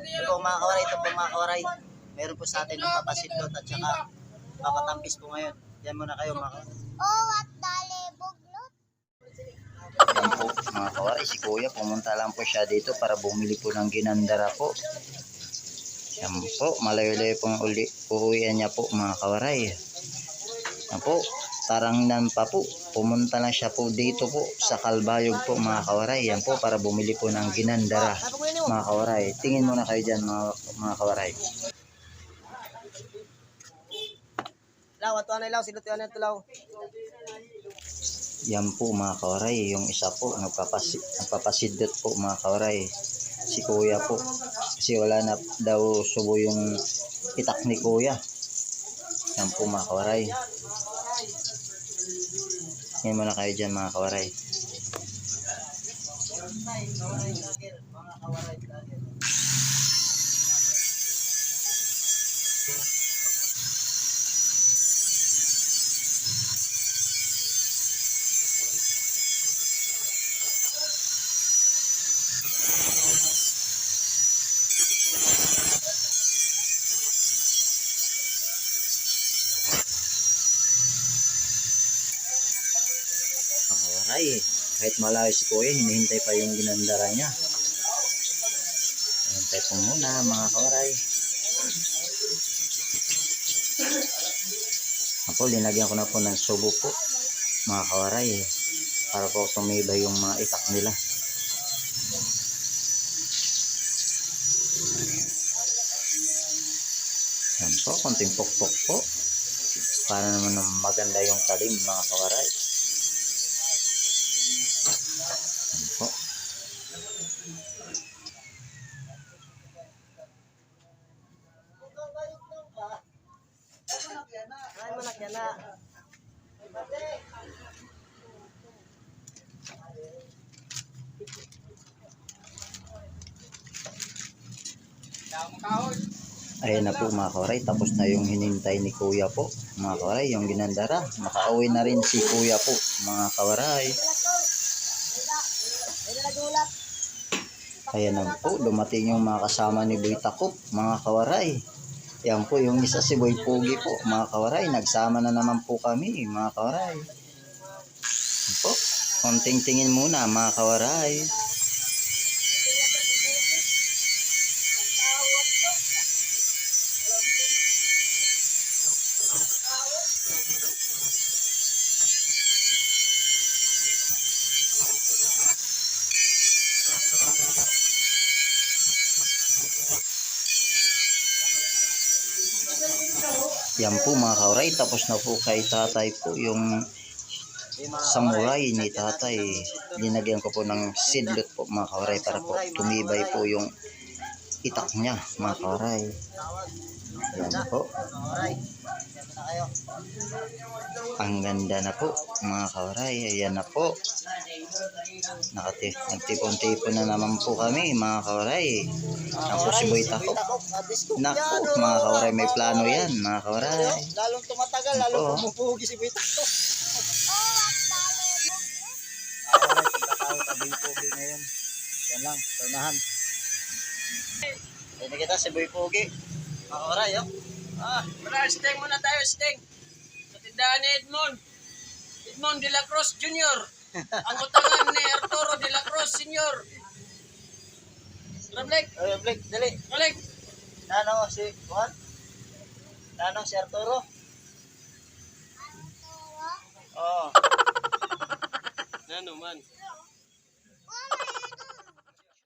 Ito po mga kawaray, ito po mga kawaray. Meron po sa atin ng papasidlot at saka papatampis po ngayon. Yan muna kayo mga kawaray. Oh, what the buglot? Yan po mga kawaray, si kuya pumunta lang po siya dito para bumili po ng ginandara po. Yan po, malayo-layo pong uuwian niya po mga kawaray. Yan po, tarangnan pa po. Pumunta lang siya po dito po sa Kalbayog po mga kawaray. Yan po para bumili po ng ginandara mga kawaray. Tingin muna kayo dyan mga kawaray. Law, ato na ilaw, silot yan ito law. Yan po mga kawaray, yung isa po nagpapasidot po mga kawaray. Si kuya po. Kasi wala na daw subo yung itak ni kuya. Yan po mga kawaray. Yan muna kayo dyan mga kawaray. Mga kawaray lagi. Kawaray, kahit malayo si kuya, hinihintay pa yung ginandara niya. Hintay po muna mga kawaray. Ako, linagyan ko na po ng subo po mga kawaray para po tumibay yung mga itak nila. Yan po, konting pokpok po para naman maganda yung talim mga kawaray. Yan po. Ay, manak yan na. Ayan na po mga kawaray, tapos na yung hinintay ni kuya po mga kawaray, yung ginandara. Makauwi na rin si kuya po mga kawaray. Ayan na po, dumating yung mga kasama ni Boy Takop mga kawaray. Yan po yung isa si Boy Pugi po mga kawaray. Nagsama na naman po kami mga kawaray. Yan po, konting tingin muna mga kawaray. Yan po mga kawaray, tapos na po kay tatay po yung samurai ni tatay. Linagyan ko po ng sidlot po mga kawaray para po tumibay po yung itak niya mga kawaray. Yan po. Kawaray. Yan muna kayo. Ang ganda na po mga kawaray. Ayan na po. Nagtipon-tipon na naman po kami mga kawaray. Yan po si Boy Takop. Naku mga kawaray, may plano yan mga kawaray. Lalong tumatagal, Yan po. lalong pumupugi si Boy Takop. Oh, what the buglot? Kawaray, punta tayo sa Boy Pugi ngayon. Yan lang, tunahan. Ayun na kita si Boy Pugi. Mga kawaray, oh. Tara, sting muna tayo, sting. Sa tindahan ni Edmond. Edmond de la Cruz Jr. Ang utangan ni Arturo de la Cruz Sr. Rablek, Ay, Blake, dali. balik. Nano si Juan? Nano si Arturo? Oo. Ano man?